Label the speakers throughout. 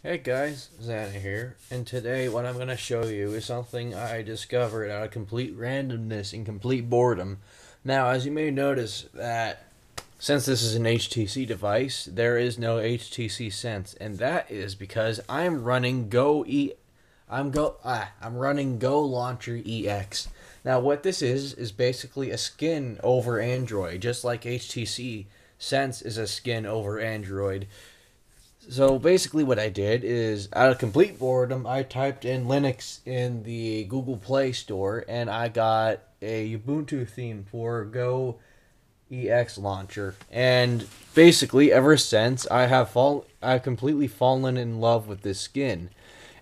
Speaker 1: Hey guys, Xana here, and today what I'm going to show you is something I discovered out of complete randomness and complete boredom. Now, as you may notice that since this is an HTC device, there is no HTC Sense, and that is because I'm running I'm running Go Launcher EX. Now, what this is basically a skin over Android, just like HTC Sense is a skin over Android. So basically what I did is, out of complete boredom, I typed in Linux in the Google Play Store, and I got a Ubuntu theme for Go EX launcher. And basically, ever since, I've completely fallen in love with this skin.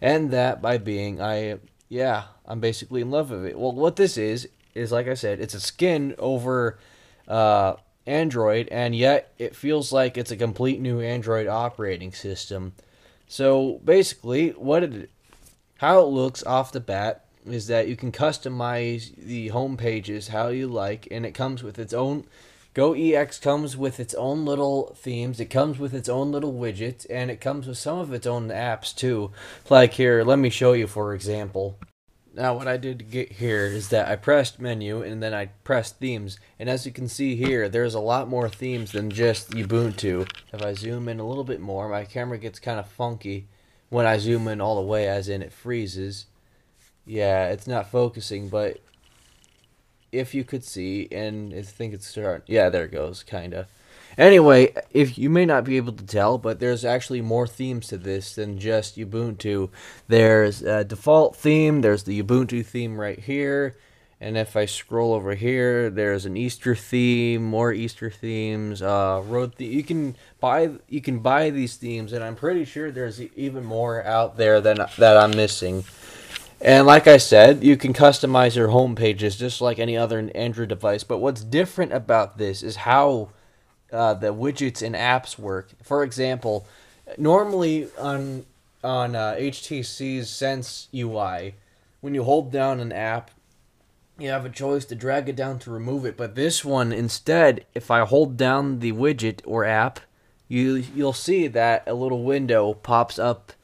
Speaker 1: And that by being, I'm basically in love with it. Well, what this is like I said, it's a skin over Android, and yet it feels like it's a complete new Android operating system. So basically, how it looks off the bat is that you can customize the home pages how you like, and it comes with its own. Go EX comes with its own little themes, it comes with its own little widgets, and it comes with some of its own apps too. Like here, let me show you for example. Now what I did to get here is that I pressed menu and then I pressed themes, and as you can see here, there's a lot more themes than just Ubuntu. If I zoom in a little bit more, my camera gets kind of funky when I zoom in all the way, as in it freezes. Yeah, it's not focusing, but if you could see, and I think it's starting, yeah, there it goes, kinda. Anyway, if you may not be able to tell, but there's actually more themes to this than just Ubuntu. There's a default theme, there's the Ubuntu theme right here, and if I scroll over here, there's an Easter theme, more Easter themes, road theme. You can buy these themes, and I'm pretty sure there's even more out there that I'm missing. And like I said, you can customize your home pages just like any other Android device. But what's different about this is how the widgets and apps work. For example, normally on HTC's Sense UI, when you hold down an app, you have a choice to drag it down to remove it. But this one, instead, if I hold down the widget or app, you'll see that a little window pops up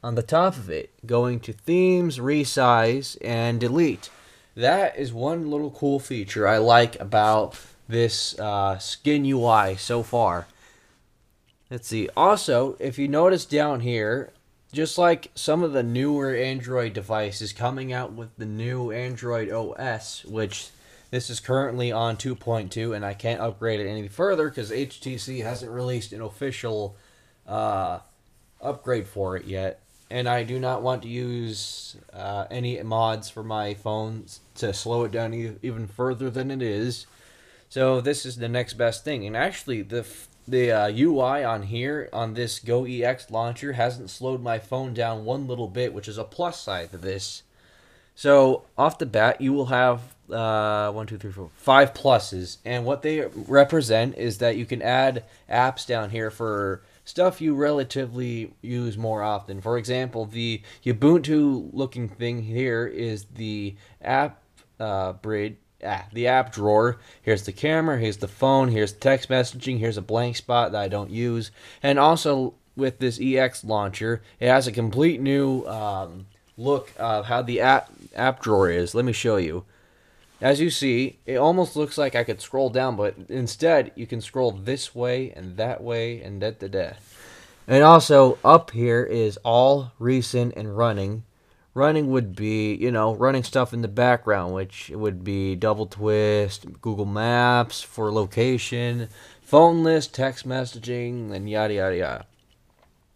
Speaker 1: on the top of it, going to themes, resize, and delete. That is one little cool feature I like about this skin UI so far. Let's see. Also, if you notice down here, just like some of the newer Android devices coming out with the new Android OS, which this is currently on 2.2, and I can't upgrade it any further because HTC hasn't released an official upgrade for it yet. And I do not want to use any mods for my phones to slow it down even further than it is. So this is the next best thing. And actually, the UI on here, on this Go EX launcher, hasn't slowed my phone down one little bit, which is a plus side to this. So off the bat, you will have 5 pluses. And what they represent is that you can add apps down here for stuff you relatively use more often. For example, the Ubuntu looking thing here is the app the app drawer. Here's the camera, here's the phone, here's text messaging, here's a blank spot that I don't use. And also with this EX launcher, it has a complete new look of how the app drawer is. Let me show you. As you see, it almost looks like I could scroll down, but instead you can scroll this way and that way and da-da-da. And also up here is all recent and running. Running would be, running stuff in the background, which would be Double Twist, Google Maps for location, phone list, text messaging, and yada yada yada.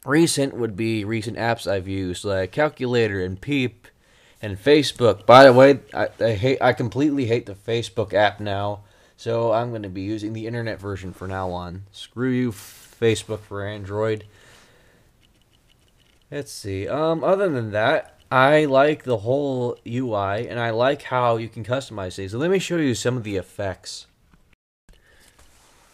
Speaker 1: Recent would be recent apps I've used, like Calculator and Peep, and Facebook. By the way, I completely hate the Facebook app now, so I'm going to be using the internet version from now on. Screw you, Facebook for Android. Let's see. Other than that, I like the whole UI, and I like how you can customize things. So let me show you some of the effects.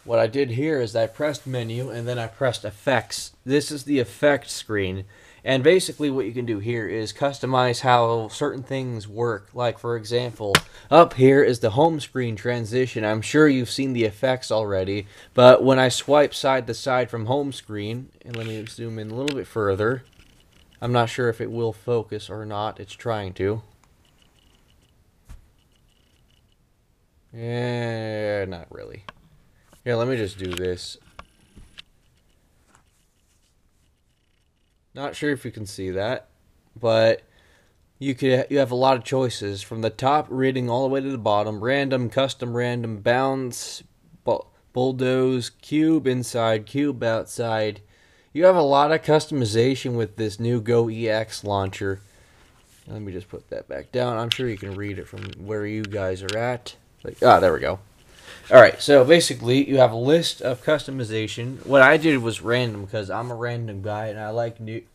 Speaker 1: What I did here is I pressed menu, and then I pressed effects. This is the effect screen. And basically what you can do here is customize how certain things work. Like, for example, up here is the home screen transition. I'm sure you've seen the effects already, but when I swipe side to side from home screen, and let me zoom in a little bit further, I'm not sure if it will focus or not. It's trying to. Yeah, not really. Here, let me just do this. Not sure if you can see that, but you have a lot of choices from the top reading all the way to the bottom: random, custom, random, bounce, bulldoze, cube inside, cube outside. You have a lot of customization with this new Go EX launcher. Let me just put that back down. I'm sure you can read it from where you guys are at. There we go. Alright, so basically you have a list of customization. What I did was random because I'm a random guy and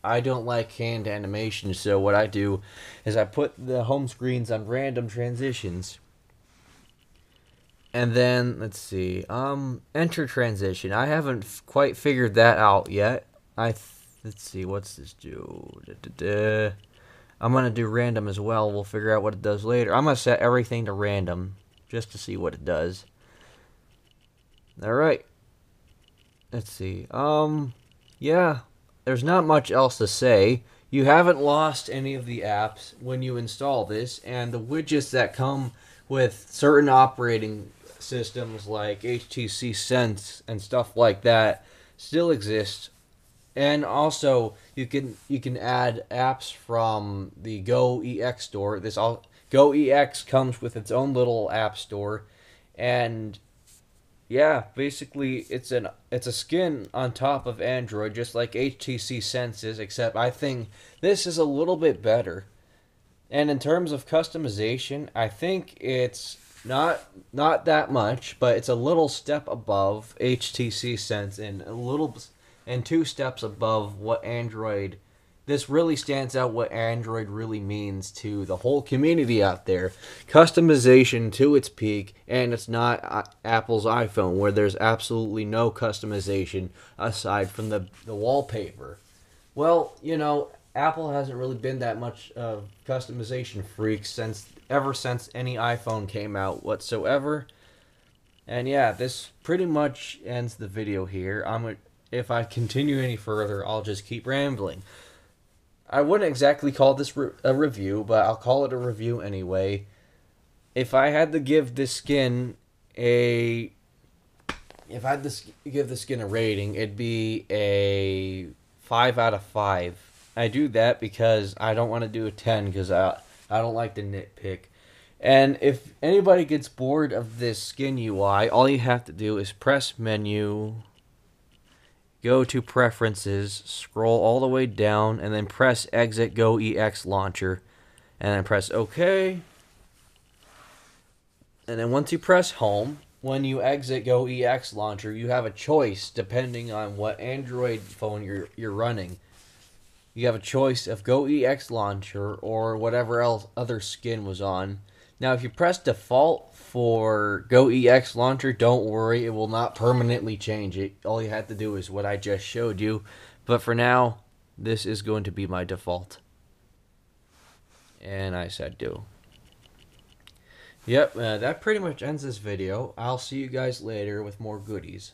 Speaker 1: I don't like hand animation, so what I do is I put the home screens on random transitions. And then let's see. Enter transition. I haven't quite figured that out yet. Let's see, what's this do? I'm going to do random as well. We'll figure out what it does later. I'm going to set everything to random just to see what it does. Alright. Let's see. Yeah. There's not much else to say. You haven't lost any of the apps when you install this, and the widgets that come with certain operating systems like HTC Sense and stuff like that still exist. And also, you can add apps from the Go EX store. Go EX comes with its own little app store, and yeah, basically it's a skin on top of Android, just like HTC Sense is, except I think this is a little bit better. And in terms of customization, I think it's not that much, but it's a little step above HTC Sense and 2 steps above what Android. This really stands out what Android really means to the whole community out there. Customization to its peak, and it's not Apple's iPhone where there's absolutely no customization aside from the wallpaper. Well, Apple hasn't really been that much of customization freak ever since any iPhone came out whatsoever. And yeah, this pretty much ends the video here. If I continue any further, I'll just keep rambling. I wouldn't exactly call this a review, but I'll call it a review anyway. If I had to give this skin a rating, it'd be a 5 out of 5. I do that because I don't want to do a 10 because I don't like to nitpick. And if anybody gets bored of this skin UI, all you have to do is press menu, go to preferences, scroll all the way down, and then press exit Go EX launcher, and then press OK. And then once you press home, when you exit Go EX launcher, you have a choice depending on what Android phone you're running. You have a choice of Go EX launcher or whatever else other skin was on. Now, if you press default for Go EX launcher, don't worry, it will not permanently change it. All you have to do is what I just showed you. But for now, this is going to be my default. And I said do. Yep, that pretty much ends this video. I'll see you guys later with more goodies.